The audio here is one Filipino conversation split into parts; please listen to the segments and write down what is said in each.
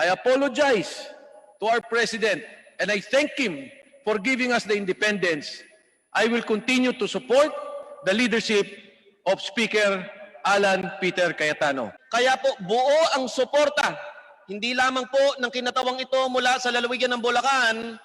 I apologize to our President and I thank him for giving us the independence. I will continue to support the leadership of Speaker Alan Peter Cayetano. Kaya po buo ang suporta, hindi lamang po ng kinatawang ito mula sa lalawigan ng Bulacan,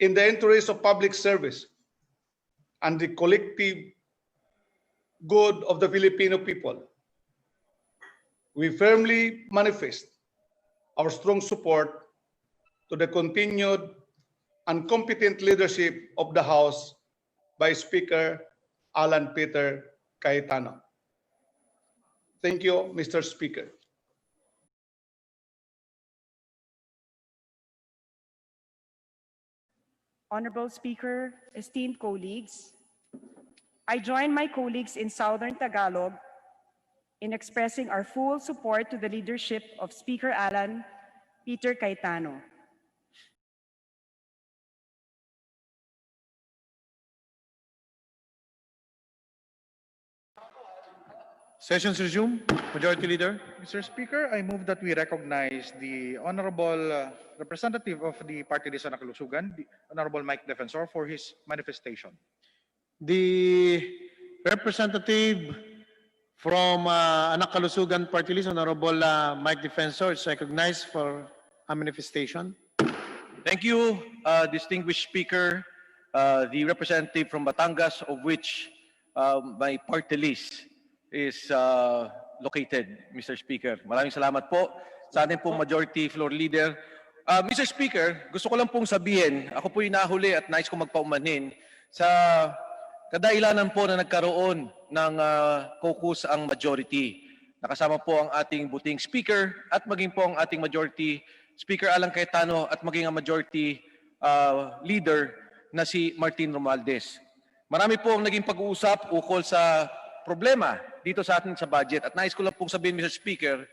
in the interest of public service and the collective good of the Filipino people, we firmly manifest our strong support to the continued and competent leadership of the House by Speaker Alan Peter Cayetano. Thank you, Mr. Speaker. Honorable Speaker, esteemed colleagues, I join my colleagues in Southern Tagalog in expressing our full support to the leadership of Speaker Alan Peter Cayetano. Sessions resume. Majority Leader. Mr. Speaker, I move that we recognize the Honorable Representative of the Party List on Nakalusugan, the Honorable Mike Defensor, for his manifestation. The representative from Anak Kalusugan Party List, Honorable Mike Defensor, is recognized for a manifestation. Thank you, distinguished Speaker. The representative from Batangas, of which my party list is located, Mr. Speaker. Maraming salamat po sa ating pong Majority Floor Leader. Mr. Speaker, gusto ko lang pong sabihin, ako po yung nahuli at nais ko magpaumanhin sa kadailanan po na nagkaroon ng caucus ang majority. Nakasama po ang ating buting Speaker at maging po ang ating Majority Speaker Alan Cayetano at maging ang Majority Leader na si Martin Romualdez. Marami po ang naging pag-uusap ukol sa problema dito sa atin sa budget. At nais ko lang pong sabihin, Mr. Speaker,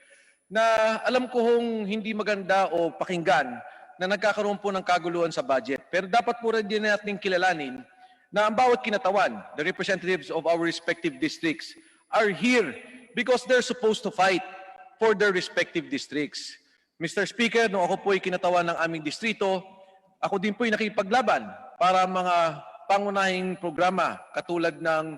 na alam ko hong hindi maganda o pakinggan na nagkakaroon po ng kaguluhan sa budget. Pero dapat po rin din natin kilalanin na ang bawat kinatawan, the representatives of our respective districts, are here because they're supposed to fight for their respective districts. Mr. Speaker, nung ako po'y kinatawan ng aming distrito, ako din po'y nakipaglaban para mga pangunahing programa katulad ng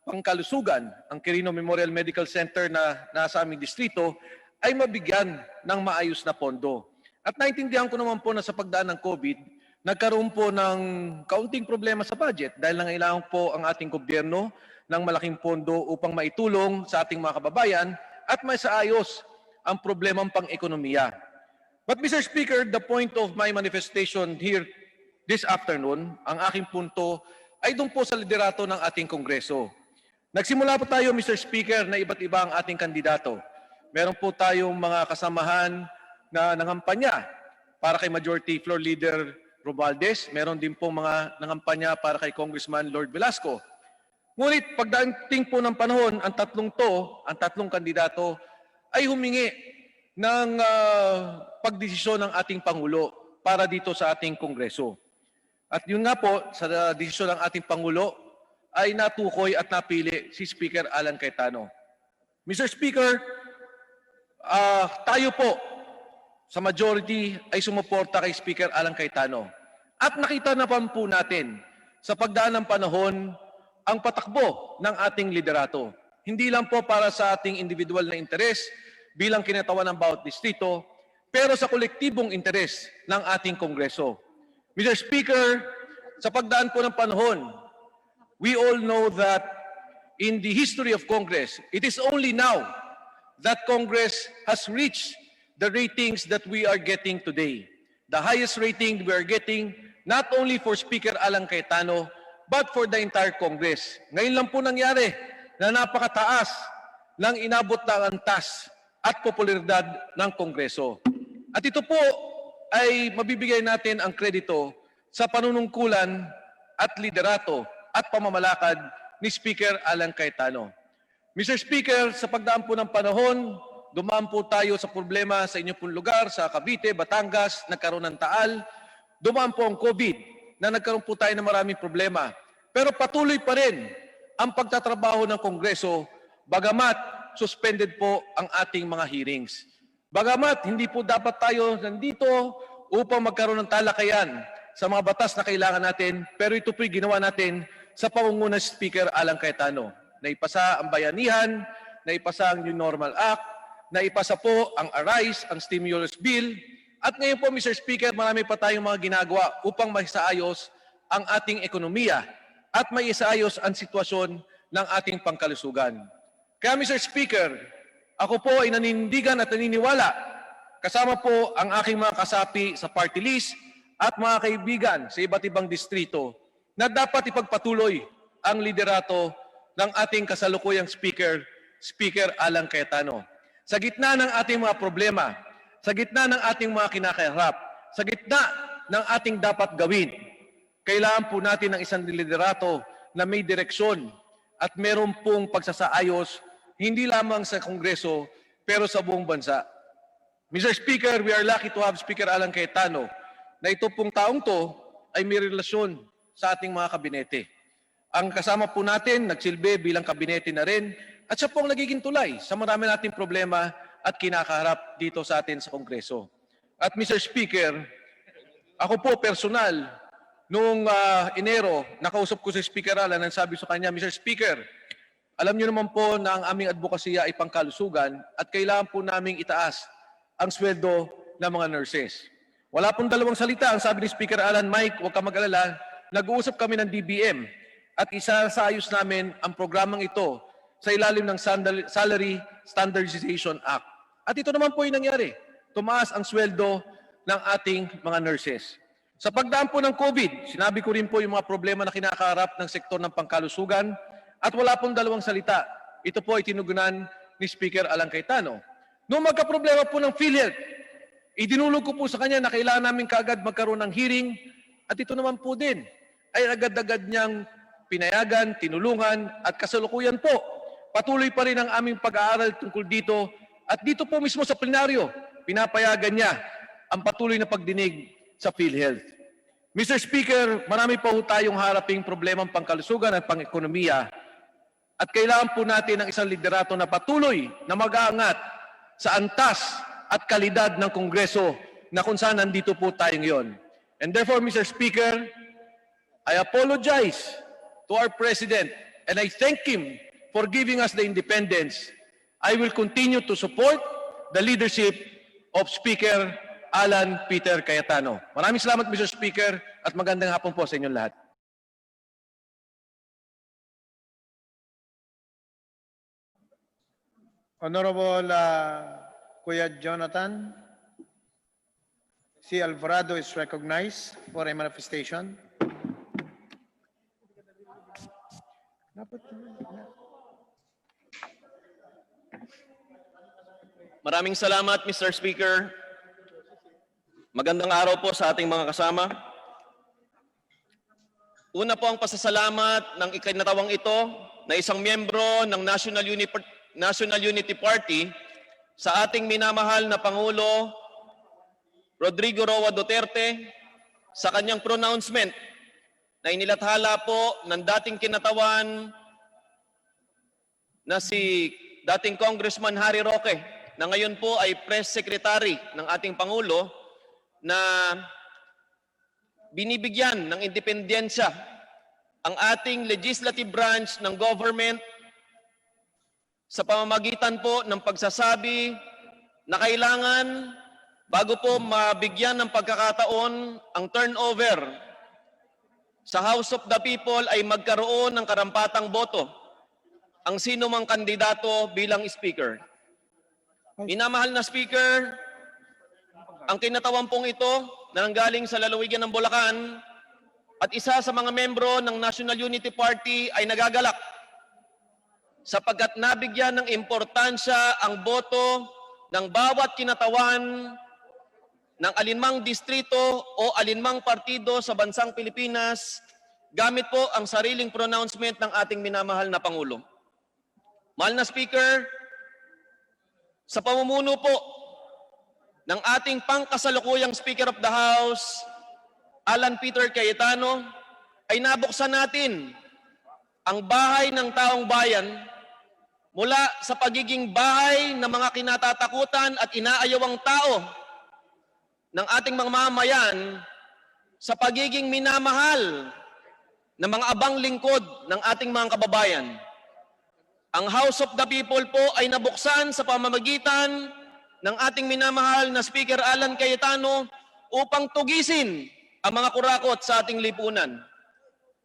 pangkalusugan, ang Quirino Memorial Medical Center na nasa aming distrito, ay mabigyan ng maayos na pondo. At naintindihan ko naman po na sa pagdaan ng COVID, nagkaroon po ng kaunting problema sa budget dahil nangailangan po ang ating gobyerno ng malaking pondo upang maitulong sa ating mga kababayan at maisaayos ang problemang pang-ekonomiya. But Mr. Speaker, the point of my manifestation here this afternoon, ang aking punto ay doon po sa liderato ng ating Kongreso. Nagsimula po tayo, Mr. Speaker, na iba't iba ang ating kandidato. Meron po tayong mga kasamahan na nangampanya para kay Majority Floor Leader Romualdez. Meron din po mga nangampanya para kay Congressman Lord Velasco. Ngunit pagdating po ng panahon, ang tatlong kandidato ay humingi ng pagdesisyon ng ating Pangulo para dito sa ating Kongreso. At yun nga po, sa desisyon ng ating Pangulo, ay natukoy at napili si Speaker Alan Cayetano. Mr. Speaker, tayo po sa majority ay sumuporta kay Speaker Alan Cayetano. At nakita naman po natin sa pagdaan ng panahon ang patakbo ng ating liderato. Hindi lang po para sa ating individual na interes bilang kinatawan ng bawat distrito, pero sa kolektibong interes ng ating Kongreso. Mr. Speaker, sa pagdaan po ng panahon, we all know that in the history of Congress, it is only now that Congress has reached the ratings that we are getting today. The highest rating we are getting not only for Speaker Alan Cayetano, but for the entire Congress. Ngayon lang po nangyari na napakataas ng inabot na antas at popularidad ng Kongreso. At ito po ay mabibigay natin ang kredito sa panunungkulan at liderato at pamamalakad ni Speaker Alan Cayetano. Mr. Speaker, sa pagdaan po ng panahon, dumaan po tayo sa problema sa inyo pong lugar, sa Cavite, Batangas, nagkaroon ng taal. Dumaan po ang COVID na nagkaroon po tayo ng maraming problema. Pero patuloy pa rin ang pagtatrabaho ng Kongreso, bagamat suspended po ang ating mga hearings. Bagamat hindi po dapat tayo nandito upang magkaroon ng talakayan sa mga batas na kailangan natin, pero ito po'y ginawa natin sa pangunguna ni Speaker Alan Cayetano. Naipasa ang bayanihan, naipasa ang New Normal Act, naipasa po ang ARISE, ang stimulus bill, at ngayon po, Mr. Speaker, marami pa tayong mga ginagawa upang maisaayos ang ating ekonomiya at maisaayos ang sitwasyon ng ating pangkalusugan. Kaya, Mr. Speaker, ako po ay nanindigan at naniniwala, kasama po ang aking mga kasapi sa party list at mga kaibigan sa iba't ibang distrito, na dapat ipagpatuloy ang liderato ng ating kasalukuyang Speaker, Speaker Alan Cayetano. Sa gitna ng ating mga problema, sa gitna ng ating mga kinakaharap, sa gitna ng ating dapat gawin, kailangan po natin ng isang liderato na may direksyon at meron pong pagsasaayos, hindi lamang sa Kongreso, pero sa buong bansa. Mr. Speaker, we are lucky to have Speaker Alan Cayetano na ito pong taong to ay may relasyon sa ating mga kabinete. Ang kasama po natin, nagsilbi bilang kabinete na rin, at siya pong nagiging tulay sa marami nating problema at kinakaharap dito sa atin sa Kongreso. At Mr. Speaker, ako po personal, noong Enero, nakausap ko si Speaker Alan at sabi sa kanya, Mr. Speaker, alam niyo naman po na ang aming advokasya ay pangkalusugan at kailangan po naming itaas ang sweldo ng mga nurses. Wala pong dalawang salita ang sabi ni Speaker Alan, Mike, huwag ka mag-alala, nag-uusap kami ng DBM at isasaayos namin ang programang ito sa ilalim ng Salary Standardization Act. At ito naman po yung nangyari. Tumaas ang sweldo ng ating mga nurses. Sa pagdaan po ng COVID, sinabi ko rin po yung mga problema na kinakaharap ng sektor ng pangkalusugan at wala pong dalawang salita. Ito po ay tinugunan ni Speaker Alan Cayetano. Noong magkaproblema po ng PhilHealth, idinulog ko po sa kanya na kailangan namin kaagad magkaroon ng hearing at ito naman po din ay agad-agad niyang pinayagan, tinulungan at kasalukuyan po. Patuloy pa rin ang aming pag-aaral tungkol dito at dito po mismo sa plenaryo, pinapayagan niya ang patuloy na pagdinig sa PhilHealth. Mr. Speaker, marami pa po tayong haraping problemang pangkalusugan at pang-ekonomiya at kailangan po natin ng isang liderato na patuloy na mag-aangat sa antas at kalidad ng Kongreso na kung saan nandito po tayo ngayon. And therefore, Mr. Speaker, I apologize to our President and I thank him for giving us the independence. I will continue to support the leadership of Speaker Alan Peter Cayetano. Maraming salamat, Mr. Speaker, at magandang hapon po sa inyong lahat. Honorable Kuya Jonathan, C. Alvarado is recognized for a manifestation. Maraming salamat, Mr. Speaker. Magandang araw po sa ating mga kasama. Una po ang pasasalamat ng ikinatawang ito na isang miyembro ng National Unity Party sa ating minamahal na Pangulo Rodrigo Roa Duterte sa kanyang pronouncement na inilathala po ng dating kinatawan na si dating Congressman Harry Roque, na ngayon po ay Press Secretary ng ating Pangulo, na binibigyan ng independensya ang ating legislative branch ng government sa pamamagitan po ng pagsasabi na kailangan, bago po mabigyan ng pagkakataon ang turnover sa House of the People, ay magkaroon ng karampatang boto ang sino mang kandidato bilang speaker. Minamahal na speaker, ang kinatawan pong ito na nanggaling sa lalawigan ng Bulacan at isa sa mga membro ng National Unity Party ay nagagalak sapagkat nabigyan ng importansya ang boto ng bawat kinatawan ng alinmang distrito o alinmang partido sa bansang Pilipinas gamit po ang sariling pronouncement ng ating minamahal na Pangulo. Mahal na Speaker, sa pamumuno po ng ating pangkasalukuyang Speaker of the House, Alan Peter Cayetano, ay nabuksan natin ang bahay ng taong bayan mula sa pagiging bahay ng mga kinatatakutan at inaayawang tao ng ating mga mamamayan sa pagiging minamahal ng mga abang lingkod ng ating mga kababayan. Ang House of the People po ay nabuksan sa pamamagitan ng ating minamahal na Speaker Alan Cayetano upang tugisin ang mga kurakot sa ating lipunan.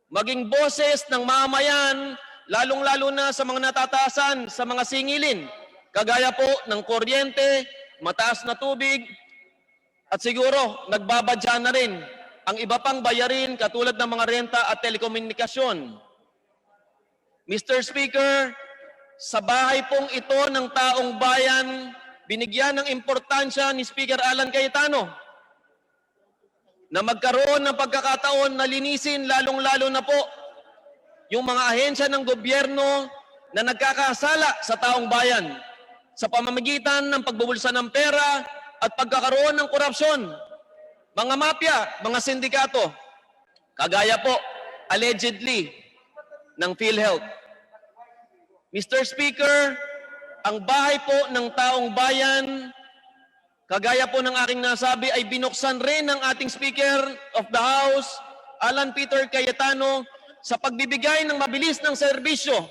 Maging boses ng mamamayan, lalong-lalo na sa mga natataasan sa mga singilin, kagaya po ng kuryente, mataas na tubig, at siguro nagbabadya na rin ang iba pang bayarin katulad ng mga renta at telekomunikasyon. Mr. Speaker, sa bahay pong ito ng taong bayan, binigyan ng importansya ni Speaker Alan Cayetano na magkaroon ng pagkakataon na linisin lalong-lalo na po yung mga ahensya ng gobyerno na nagkakasala sa taong bayan sa pamamagitan ng pagbubulsa ng pera at pagkakaroon ng korupsyon. Mga mafia, mga sindikato, kagaya po allegedly ng PhilHealth. Mr. Speaker, ang bahay po ng taong bayan, kagaya po ng aking nasabi, ay binuksan rin ng ating Speaker of the House, Alan Peter Cayetano, sa pagbibigay ng mabilis ng serbisyo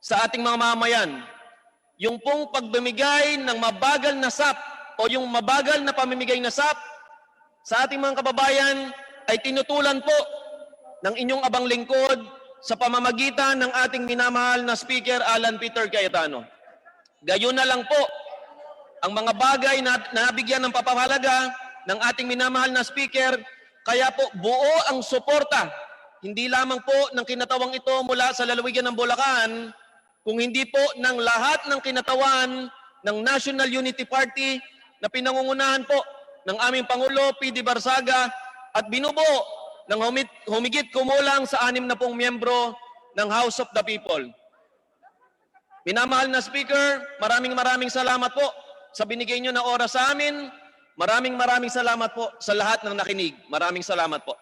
sa ating mga mamamayan. Yung pong pagbibigay ng mabagal na SAP o yung mabagal na pamimigay na SAP sa ating mga kababayan ay tinutulan po ng inyong abang lingkod sa pamamagitan ng ating minamahal na Speaker Alan Peter Cayetano. Gayon na lang po ang mga bagay na nabigyan ng papahalaga ng ating minamahal na Speaker, kaya po buo ang suporta, hindi lamang po ng kinatawang ito mula sa lalawigan ng Bulacan, kung hindi po ng lahat ng kinatawan ng National Unity Party na pinangungunahan po ng aming Pangulo, P.D. Barsaga, at binubuo ng humigit kumulang sa 60 miyembro ng House of the People. Minamahal na Speaker, maraming salamat po sa binigay nyo na oras sa amin. Maraming salamat po sa lahat ng nakinig. Maraming salamat po.